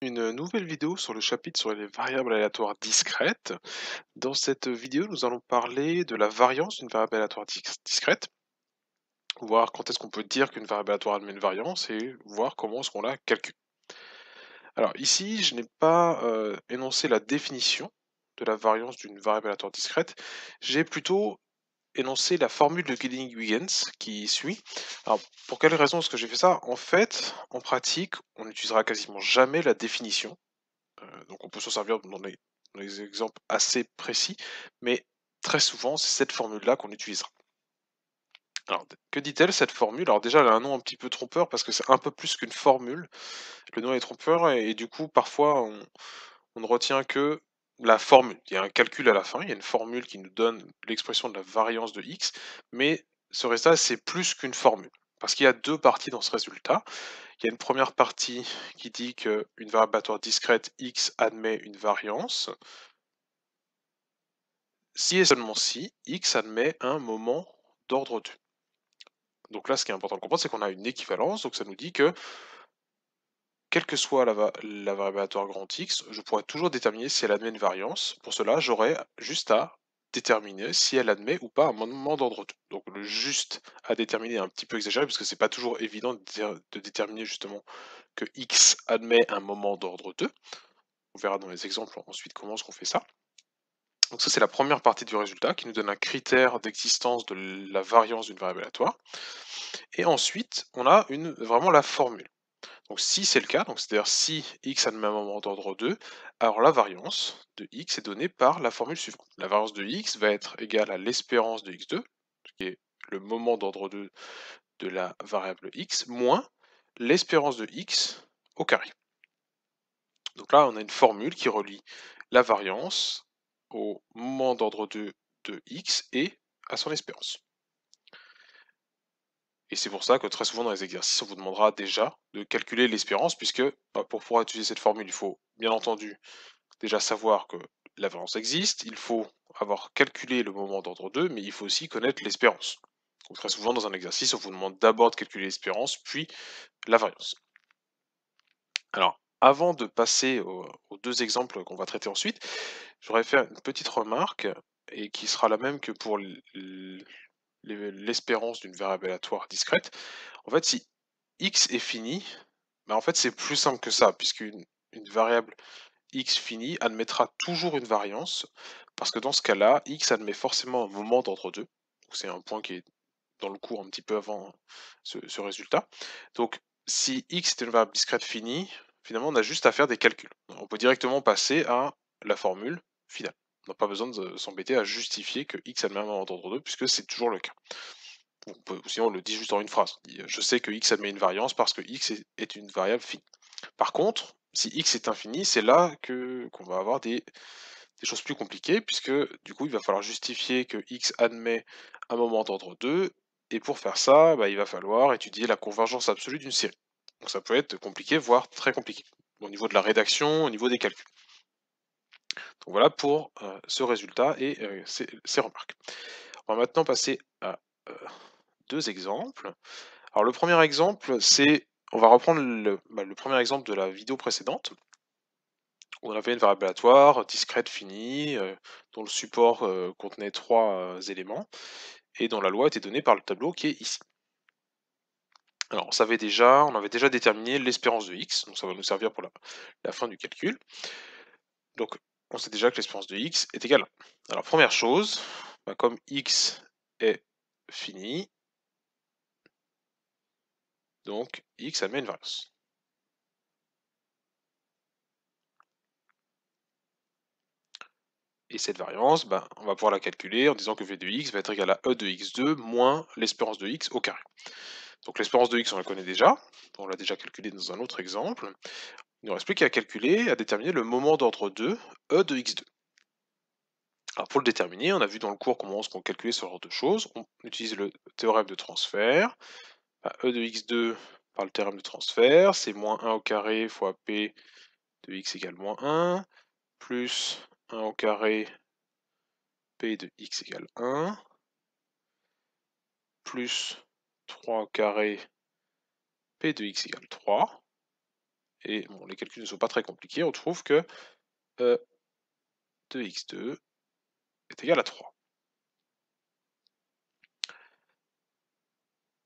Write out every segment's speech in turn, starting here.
Une nouvelle vidéo sur le chapitre sur les variables aléatoires discrètes. Dans cette vidéo, nous allons parler de la variance d'une variable aléatoire discrète, voir quand est-ce qu'on peut dire qu'une variable aléatoire admet une variance et voir comment est-ce qu'on la calcule. Alors ici, je n'ai pas énoncé la définition de la variance d'une variable aléatoire discrète, j'ai plutôt énoncé la formule de Gilling-Huygens qui suit. Alors pour quelle raison est-ce que j'ai fait ça? En fait, en pratique, on n'utilisera quasiment jamais la définition. Donc on peut s'en servir dans des exemples assez précis, mais très souvent, c'est cette formule-là qu'on utilisera. Alors, que dit-elle cette formule? Alors déjà, elle a un nom un petit peu trompeur parce que c'est un peu plus qu'une formule. Le nom est trompeur et du coup, parfois, on ne retient que la formule. Il y a un calcul à la fin, il y a une formule qui nous donne l'expression de la variance de x, mais ce résultat, c'est plus qu'une formule. Parce qu'il y a deux parties dans ce résultat. Il y a une première partie qui dit qu'une variable aléatoire discrète x admet une variance, si et seulement si x admet un moment d'ordre 2. Donc là, ce qui est important de comprendre, c'est qu'on a une équivalence, donc ça nous dit que, quelle que soit la variable aléatoire grand X, je pourrais toujours déterminer si elle admet une variance. Pour cela, j'aurais juste à déterminer si elle admet ou pas un moment d'ordre 2. Donc le juste à déterminer est un petit peu exagéré, parce que c'est pas toujours évident de déterminer justement que X admet un moment d'ordre 2. On verra dans les exemples ensuite comment est-ce qu'on fait ça. Donc ça, c'est la première partie du résultat qui nous donne un critère d'existence de la variance d'une variable aléatoire. Et ensuite, on a vraiment la formule. Donc si c'est le cas, donc c'est-à-dire si x admet un moment d'ordre 2, alors la variance de x est donnée par la formule suivante. La variance de x va être égale à l'espérance de x2, ce qui est le moment d'ordre 2 de la variable x, moins l'espérance de x au carré. Donc là, on a une formule qui relie la variance au moment d'ordre 2 de x et à son espérance. Et c'est pour ça que très souvent dans les exercices, on vous demandera déjà de calculer l'espérance, puisque pour pouvoir utiliser cette formule, il faut bien entendu déjà savoir que la variance existe, il faut avoir calculé le moment d'ordre 2, mais il faut aussi connaître l'espérance. Donc très souvent dans un exercice, on vous demande d'abord de calculer l'espérance, puis la variance. Alors, avant de passer aux deux exemples qu'on va traiter ensuite, j'aurais fait une petite remarque, et qui sera la même que pour l'espérance d'une variable aléatoire discrète. En fait, si x est fini, bah, en fait, c'est plus simple que ça, puisqu'une variable x finie admettra toujours une variance, parce que dans ce cas-là, x admet forcément un moment d'ordre 2. C'est un point qui est dans le cours un petit peu avant ce résultat. Donc, si x est une variable discrète finie, finalement, on a juste à faire des calculs. On peut directement passer à la formule finale. On n'a pas besoin de s'embêter à justifier que x admet un moment d'ordre 2, puisque c'est toujours le cas. Sinon, on le dit juste en une phrase. On dit, je sais que x admet une variance parce que x est une variable finie. Par contre, si x est infini, c'est là qu'on va avoir des choses plus compliquées, puisque du coup, il va falloir justifier que x admet un moment d'ordre 2, et pour faire ça, bah, il va falloir étudier la convergence absolue d'une série. Donc ça peut être compliqué, voire très compliqué, au niveau de la rédaction, au niveau des calculs. Donc voilà pour ce résultat et ces remarques. On va maintenant passer à deux exemples. Alors le premier exemple, on va reprendre le premier exemple de la vidéo précédente, où on avait une variable aléatoire, discrète, finie, dont le support contenait trois éléments, et dont la loi était donnée par le tableau qui est ici. Alors on avait déjà déterminé l'espérance de x, donc ça va nous servir pour la fin du calcul. Donc on sait déjà que l'espérance de x est égale à 1. Alors première chose, comme x est fini, donc x admet une variance. Et cette variance, on va pouvoir la calculer en disant que v de x va être égal à e de x2 moins l'espérance de x au carré. Donc l'espérance de x, on la connaît déjà, on l'a déjà calculé dans un autre exemple. Il ne nous reste plus qu'à calculer, à déterminer le moment d'ordre 2, e de x2. Alors pour le déterminer, on a vu dans le cours comment on calculait ce genre de choses. On utilise le théorème de transfert. E de x2 par le théorème de transfert, c'est moins 1 au carré fois p de x égale moins 1, plus 1 au carré p de x égale 1, plus 3 au carré p de x égale 3, et bon, les calculs ne sont pas très compliqués, on trouve que e de x2 est égal à 3.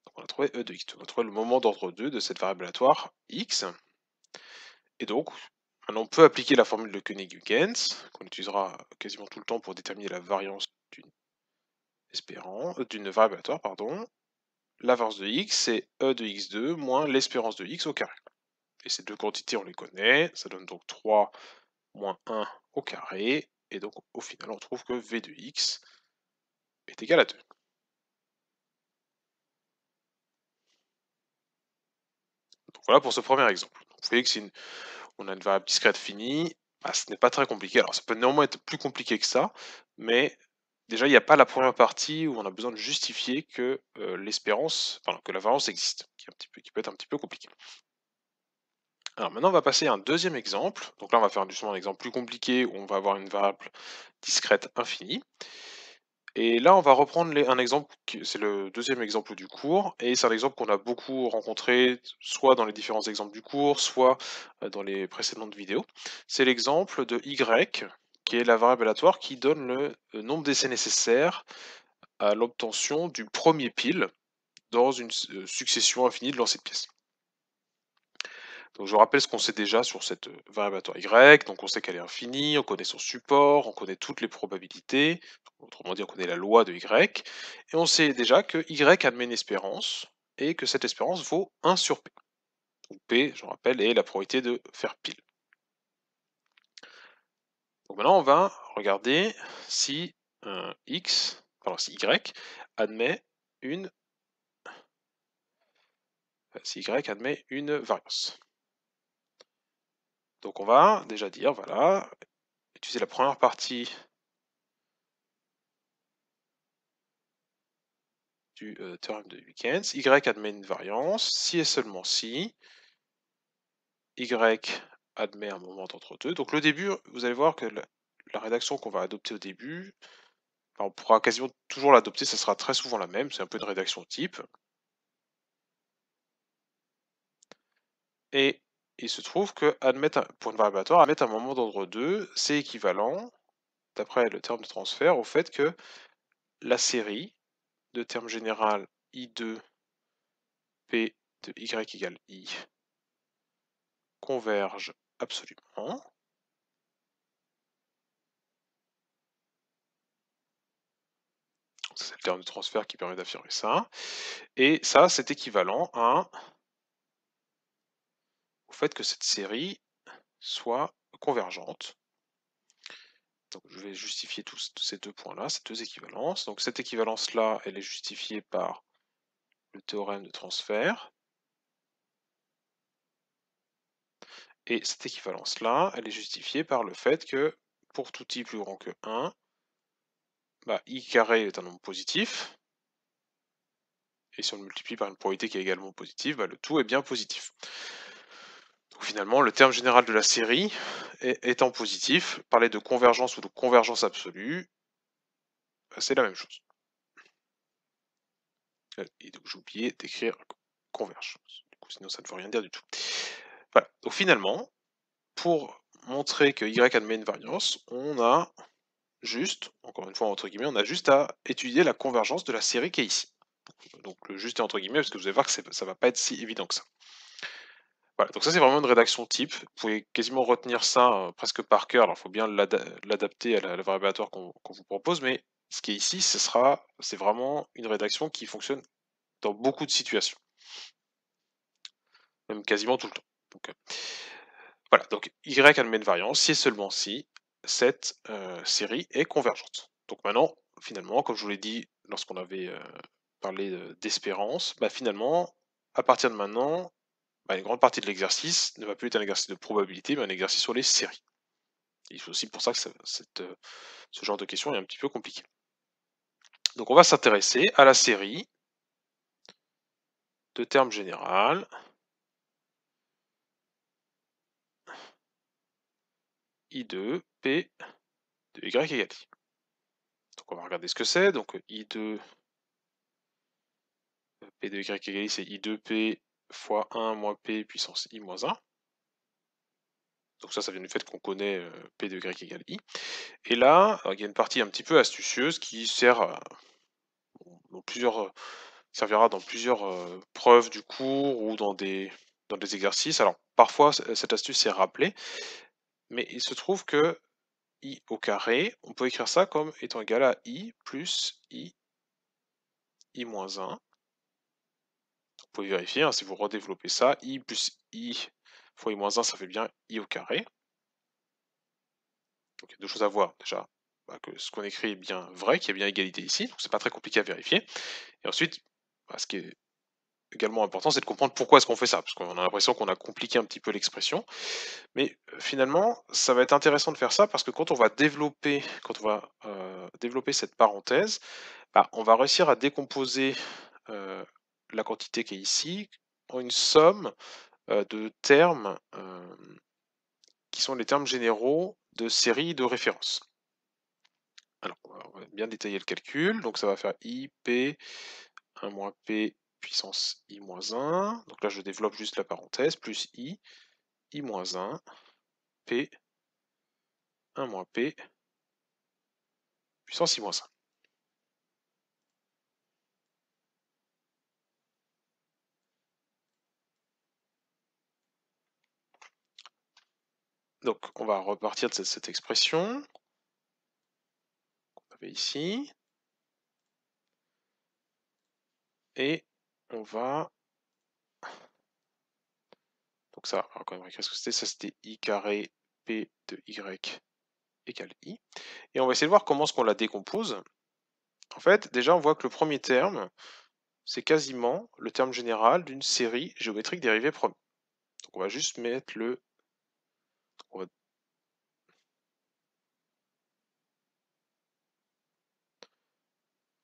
Donc on a trouvé e de x2, on a trouvé le moment d'ordre 2 de cette variable aléatoire x, et donc maintenant on peut appliquer la formule de Koenig-Huygens, qu'on utilisera quasiment tout le temps pour déterminer la variance d'une variable aléatoire, pardon. La variance de x, c'est e de x2 moins l'espérance de x au carré. Et ces deux quantités, on les connaît, ça donne donc 3 moins 1 au carré, et donc au final, on trouve que v de x est égal à 2. Donc voilà pour ce premier exemple. Vous voyez que si on a une variable discrète finie, bah, ce n'est pas très compliqué. Alors ça peut néanmoins être plus compliqué que ça, mais déjà il n'y a pas la première partie où on a besoin de justifier que que la variance existe, qui peut être un petit peu compliqué. Alors maintenant, on va passer à un deuxième exemple. Donc là, on va faire justement un exemple plus compliqué où on va avoir une variable discrète infinie. Et là, on va reprendre un exemple, c'est le deuxième exemple du cours, et c'est un exemple qu'on a beaucoup rencontré, soit dans les différents exemples du cours, soit dans les précédentes vidéos. C'est l'exemple de y, qui est la variable aléatoire qui donne le nombre d'essais nécessaires à l'obtention du premier pile dans une succession infinie de lancers de pièces. Donc je rappelle ce qu'on sait déjà sur cette variable aléatoire y, donc on sait qu'elle est infinie, on connaît son support, on connaît toutes les probabilités, autrement dit on connaît la loi de y, et on sait déjà que y admet une espérance, et que cette espérance vaut 1 sur p. Donc p, je rappelle, est la probabilité de faire pile. Donc maintenant on va regarder si si y admet une variance. Donc on va déjà dire, voilà, utiliser la première partie du théorème de Huygens. Y admet une variance, si et seulement si Y admet un moment d'entre deux. Donc le début, vous allez voir que la rédaction qu'on va adopter au début, on pourra quasiment toujours l'adopter, ça sera très souvent la même, c'est un peu une rédaction type. Et il se trouve que pour une variable aléatoire, admettre un moment d'ordre 2, c'est équivalent, d'après le terme de transfert, au fait que la série de terme général I2 P de Y égale I converge absolument. C'est le terme de transfert qui permet d'affirmer ça. Et ça, c'est équivalent au fait que cette série soit convergente. Donc je vais justifier tous ces deux points-là, ces deux équivalences. Donc cette équivalence-là, elle est justifiée par le théorème de transfert. Et cette équivalence-là, elle est justifiée par le fait que pour tout i plus grand que 1, i carré est un nombre positif. Et si on le multiplie par une probabilité qui est également positive, le tout est bien positif. Donc finalement, le terme général de la série étant positif, parler de convergence ou de convergence absolue, c'est la même chose. Et donc j'ai oublié d'écrire convergence. Du coup, sinon ça ne veut rien dire du tout. Voilà. Donc finalement, pour montrer que y admet une variance, on a juste, encore une fois entre guillemets, on a juste à étudier la convergence de la série qui est ici. Donc le juste est entre guillemets, parce que vous allez voir que ça ne va pas être si évident que ça. Voilà, donc ça c'est vraiment une rédaction type. Vous pouvez quasiment retenir ça presque par cœur. Alors il faut bien l'adapter à la variable aléatoire qu'on vous propose, mais ce qui est ici, c'est vraiment une rédaction qui fonctionne dans beaucoup de situations, même quasiment tout le temps. Donc, voilà, donc y admet une variance si et seulement si cette série est convergente. Donc maintenant, finalement, comme je vous l'ai dit lorsqu'on avait parlé d'espérance, finalement, à partir de maintenant, une grande partie de l'exercice ne va plus être un exercice de probabilité, mais un exercice sur les séries. Et c'est aussi pour ça que ce genre de question est un petit peu compliqué. Donc on va s'intéresser à la série de termes général I2 P de Y égale I. Donc on va regarder ce que c'est. Donc I2 P de Y égale I, c'est I2P fois 1 moins P puissance I moins 1. Donc ça vient du fait qu'on connaît P de Y égale I. Et là, il y a une partie un petit peu astucieuse qui sert dans plusieurs, servira dans plusieurs preuves du cours ou dans des exercices. Alors parfois, cette astuce est rappelée, mais il se trouve que I au carré, on peut écrire ça comme étant égal à I plus I moins 1. Vous pouvez vérifier, hein, si vous redéveloppez ça, I plus I fois I moins 1, ça fait bien I au carré. Donc il y a deux choses à voir déjà, bah, que ce qu'on écrit est bien vrai, qu'il y a bien égalité ici, donc c'est pas très compliqué à vérifier. Et ensuite, bah, ce qui est également important, c'est de comprendre pourquoi est-ce qu'on fait ça, parce qu'on a l'impression qu'on a compliqué un petit peu l'expression. Mais finalement, ça va être intéressant de faire ça parce que quand on va développer cette parenthèse, bah, on va réussir à décomposer la quantité qui est ici en une somme de termes qui sont les termes généraux de séries de référence. Alors, on va bien détailler le calcul. Donc, ça va faire I, P, 1 moins P puissance I moins 1. Donc là, je développe juste la parenthèse, plus I moins 1, P, 1 moins P puissance I moins 1. Donc, on va repartir de cette expression qu'on avait ici. Et on va... Donc ça, on va quand même écrire ce que c'était. Ça, c'était I carré P de Y égale I. Et on va essayer de voir comment est-ce qu'on la décompose. En fait, déjà, on voit que le premier terme, c'est quasiment le terme général d'une série géométrique dérivée première. Donc on va juste mettre le... on va-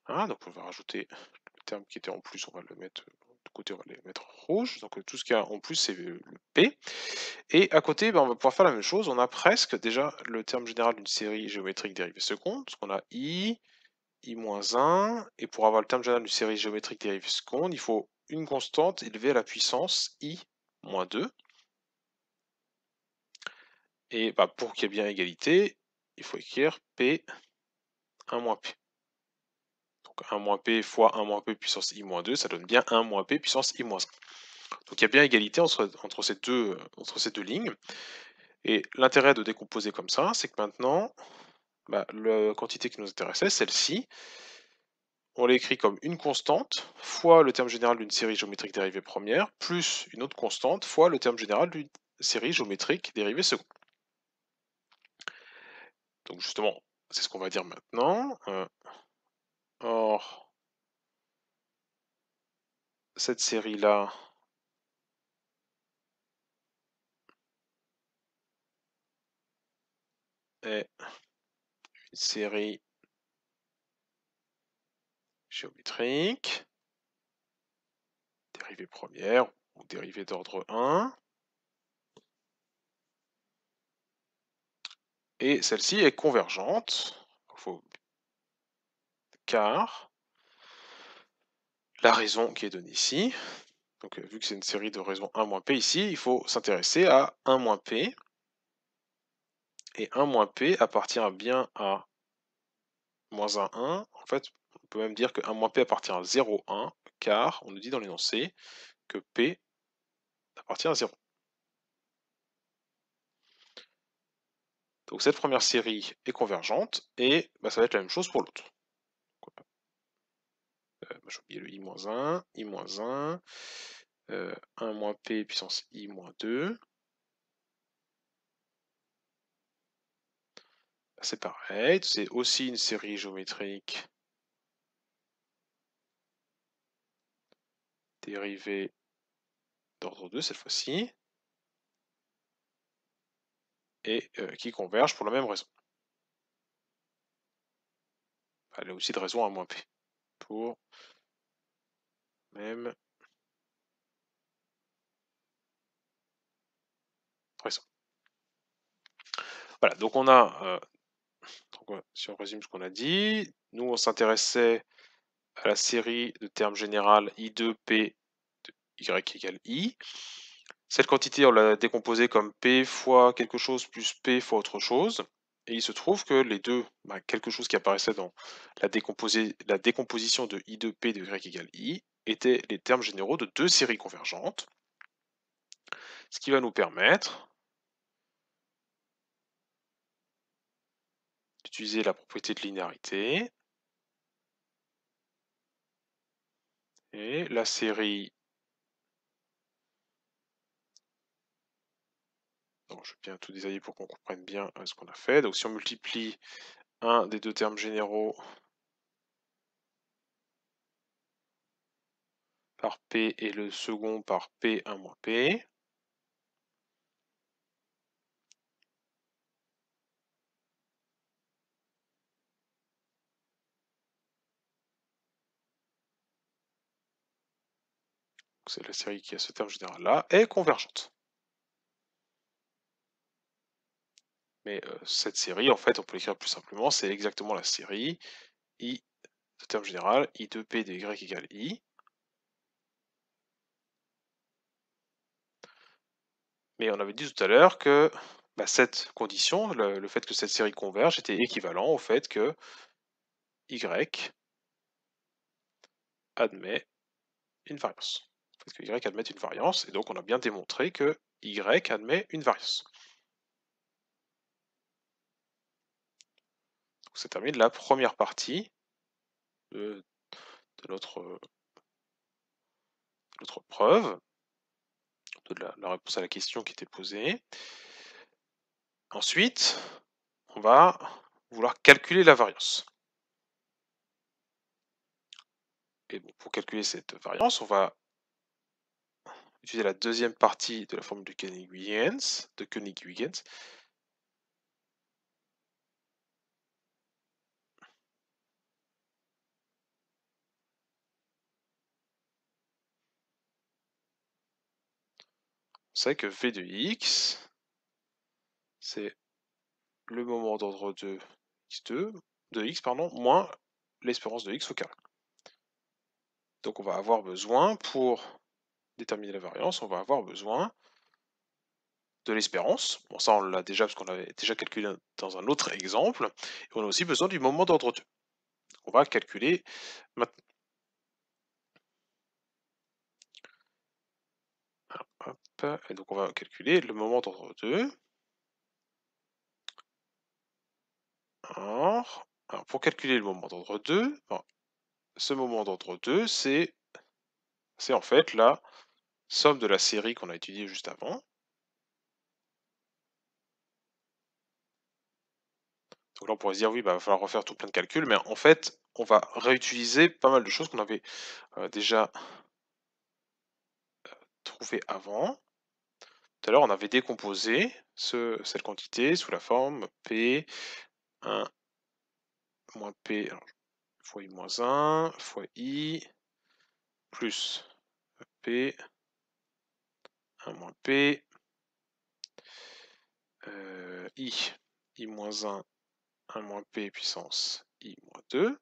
Ah, donc on va rajouter le terme qui était en plus, on va le mettre de côté, on va les mettre en rouge. Donc tout ce qu'il y a en plus, c'est le P. Et à côté, ben, on va pouvoir faire la même chose. On a presque déjà le terme général d'une série géométrique dérivée seconde. Donc on a I-1, et pour avoir le terme général d'une série géométrique dérivée seconde, il faut une constante élevée à la puissance I-2. Et bah, pour qu'il y ait bien égalité, il faut écrire P 1 moins P. Donc 1 moins P fois 1 moins P puissance I-2, ça donne bien 1 moins P puissance I-1. Donc il y a bien égalité entre ces deux lignes. Et l'intérêt de décomposer comme ça, c'est que maintenant, bah, la quantité qui nous intéressait, celle-ci, on l'écrit comme une constante fois le terme général d'une série géométrique dérivée première, plus une autre constante fois le terme général d'une série géométrique dérivée seconde. Donc justement, c'est ce qu'on va dire maintenant. Or, cette série-là est une série géométrique, dérivée première ou dérivée d'ordre 1. Et celle-ci est convergente, car la raison qui est donnée ici, donc vu que c'est une série de raisons 1 moins P ici, il faut s'intéresser à 1 moins P. Et 1 moins P appartient bien à moins 1, 1. En fait, on peut même dire que 1 moins P appartient à 0, 1, car on nous dit dans l'énoncé que P appartient à 0. Donc cette première série est convergente, et bah, ça va être la même chose pour l'autre. J'ai oublié le I-1, I-1, 1 moins P puissance I-2. C'est pareil, c'est aussi une série géométrique dérivée d'ordre 2 cette fois-ci, et qui converge pour la même raison. Elle est aussi de raison 1 moins P, pour même raison. Voilà, donc on a, si on résume ce qu'on a dit, nous on s'intéressait à la série de termes général I2P de Y égale I. Cette quantité, on l'a décomposée comme P fois quelque chose plus P fois autre chose. Et il se trouve que les deux, bah, quelque chose qui apparaissait dans la décomposition de I de P de Y égale I, étaient les termes généraux de deux séries convergentes. Ce qui va nous permettre d'utiliser la propriété de linéarité. Et la série... Donc, je vais bien tout détailler pour qu'on comprenne bien ce qu'on a fait. Donc si on multiplie un des deux termes généraux par P et le second par P1 moins P, c'est la série qui a ce terme général-là, est convergente. Mais cette série, en fait, on peut l'écrire plus simplement, c'est exactement la série I de terme général, I de P de Y égale I. Mais on avait dit tout à l'heure que bah, cette condition, le fait que cette série converge, était équivalent au fait que Y admet une variance. Le fait que Y admet une variance, et donc on a bien démontré que Y admet une variance. Donc c'est terminé la première partie de notre preuve, de la réponse à la question qui était posée. Ensuite, on va vouloir calculer la variance. Et bon, pour calculer cette variance, on va utiliser la deuxième partie de la formule de Koenig-Huygens, On sait que V de x, c'est le moment d'ordre de x2, de x, pardon, moins l'espérance de x au carré. Donc on va avoir besoin, pour déterminer la variance, on va avoir besoin de l'espérance. Bon, ça on l'a déjà parce qu'on l'avait déjà calculé dans un autre exemple. Et on a aussi besoin du moment d'ordre 2. On va calculer maintenant. Hop, et donc on va calculer le moment d'ordre 2. Alors, pour calculer le moment d'ordre 2, bon, ce moment d'ordre 2, c'est en fait la somme de la série qu'on a étudiée juste avant. Donc là, on pourrait se dire, oui, bah, il va falloir refaire tout plein de calculs, mais en fait, on va réutiliser pas mal de choses qu'on avait déjà trouvées avant. Tout à l'heure, on avait décomposé cette quantité sous la forme P1 moins P fois I moins 1 fois I plus P1 moins P I moins 1 moins P puissance I moins 2.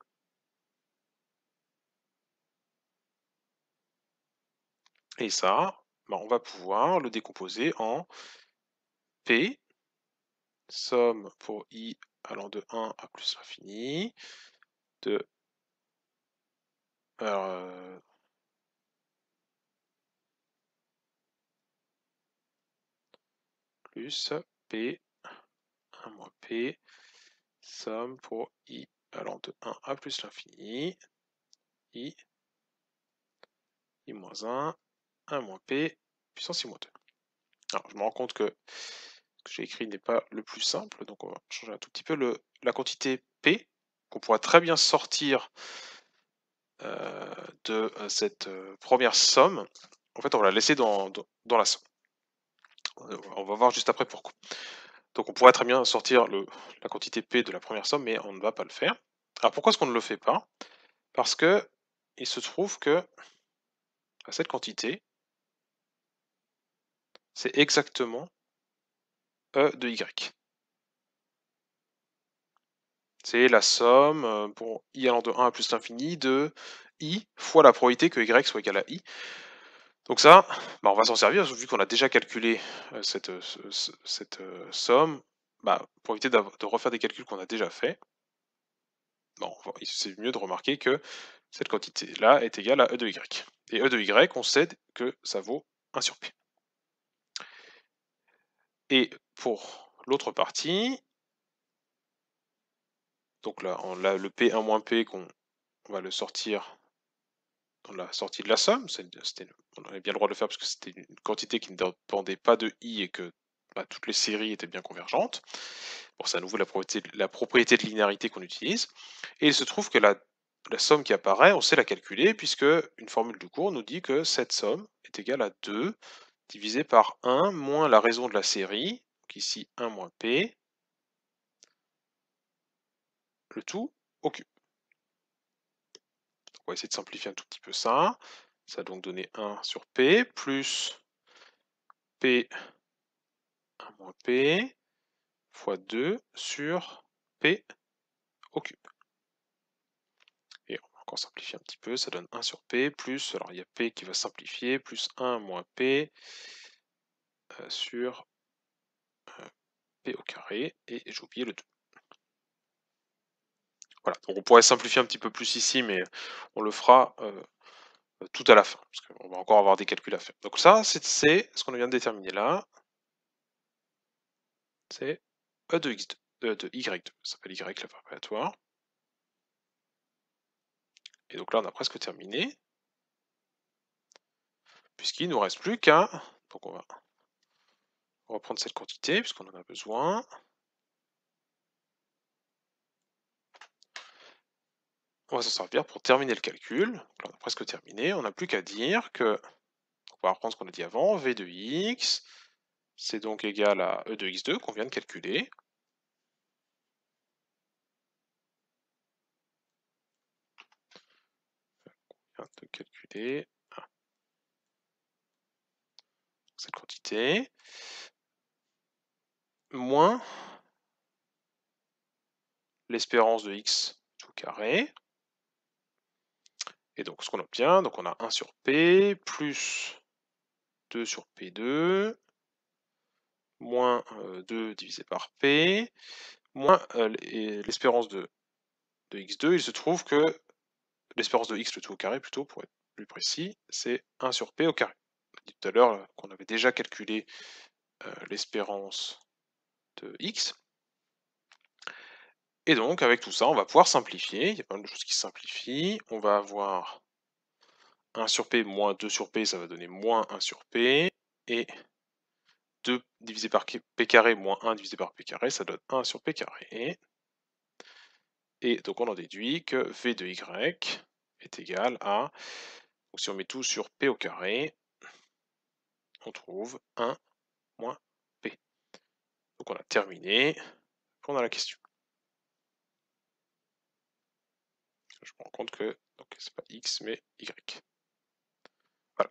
Et ça, bah, on va pouvoir le décomposer en P, somme pour I allant de 1 à plus l'infini, de plus P 1 moins P, somme pour I allant de 1 à plus l'infini, I moins 1 moins P puissance I moins 2. Alors, je me rends compte que ce que j'ai écrit n'est pas le plus simple, donc on va changer un tout petit peu la quantité P, qu'on pourra très bien sortir de cette première somme. En fait, on va la laisser dans la somme. On va voir juste après pourquoi. Donc on pourrait très bien sortir la quantité P de la première somme, mais on ne va pas le faire. Alors pourquoi est-ce qu'on ne le fait pas? Parce que il se trouve que cette quantité, c'est exactement E de Y. C'est la somme, pour I allant de 1 à plus l'infini, de I fois la probabilité que Y soit égal à I. Donc ça, bah, on va s'en servir, vu qu'on a déjà calculé, cette somme, bah, pour éviter de refaire des calculs qu'on a déjà faits, bon, c'est mieux de remarquer que cette quantité-là est égale à E de Y. Et E de Y, on sait que ça vaut 1 sur P. Et pour l'autre partie, donc là, on a le P1 moins P on va le sortir dans la sortie de la somme. On avait bien le droit de le faire parce que c'était une quantité qui ne dépendait pas de I et que bah, toutes les séries étaient bien convergentes. Bon, c'est à nouveau la propriété de linéarité qu'on utilise. Et il se trouve que la somme qui apparaît, on sait la calculer puisque une formule du cours nous dit que cette somme est égale à 2 divisé par 1 moins la raison de la série, donc ici 1 moins P, le tout au cube. On va essayer de simplifier un tout petit peu ça. Ça va donc donner 1 sur P plus P 1 moins P fois 2 sur P au cube. Et on va encore simplifier un petit peu, ça donne 1 sur P plus, alors il y a P qui va simplifier, plus 1 moins P sur P au carré, et j'ai oublié le 2. Voilà, donc on pourrait simplifier un petit peu plus ici, mais on le fera tout à la fin, parce qu'on va encore avoir des calculs à faire. Donc ça, c'est ce qu'on vient de déterminer là, c'est E de X2, de Y2, ça s'appelle Y la préparatoire. Et donc là, on a presque terminé, puisqu'il ne nous reste plus qu'à... Donc on va prendre cette quantité, puisqu'on en a besoin. On va s'en servir pour terminer le calcul. Donc là, on a presque terminé. On n'a plus qu'à dire que... On va reprendre ce qu'on a dit avant. V de x, c'est donc égal à E de x2 qu'on vient de calculer. On vient de calculer cette quantité. Moins l'espérance de x tout carré. Et donc ce qu'on obtient, donc on a 1 sur P plus 2 sur P2 moins 2 divisé par P moins l'espérance de x2. Il se trouve que l'espérance de x le tout au carré plutôt pour être plus précis, c'est 1 sur P au carré. On a dit tout à l'heure qu'on avait déjà calculé l'espérance de x. Et donc, avec tout ça, on va pouvoir simplifier. Il y a pas mal de choses qui simplifient. On va avoir 1 sur P moins 2 sur P, ça va donner moins 1 sur P. Et 2 divisé par P carré moins 1 divisé par P carré, ça donne 1 sur P carré. Et donc, on en déduit que V de Y est égal à... Donc, si on met tout sur P au carré, on trouve 1 moins P. Donc, on a terminé. On a la question. Je me rends compte que c'est pas X, mais Y. Voilà.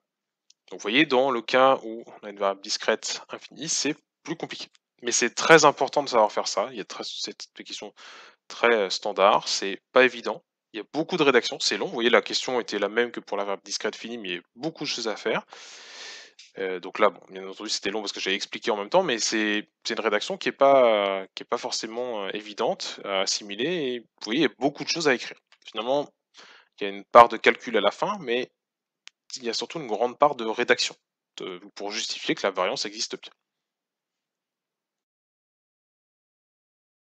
Donc vous voyez, dans le cas où on a une variable discrète infinie, c'est plus compliqué. Mais c'est très important de savoir faire ça. C'est des questions très standards, c'est pas évident. Il y a beaucoup de rédaction, c'est long. Vous voyez, la question était la même que pour la variable discrète finie, mais il y a beaucoup de choses à faire. Donc là, bon, bien entendu, c'était long parce que j'avais expliqué en même temps, mais c'est une rédaction qui est pas forcément évidente à assimiler. Et vous voyez, il y a beaucoup de choses à écrire. Finalement, il y a une part de calcul à la fin, mais il y a surtout une grande part de rédaction pour justifier que la variance existe bien.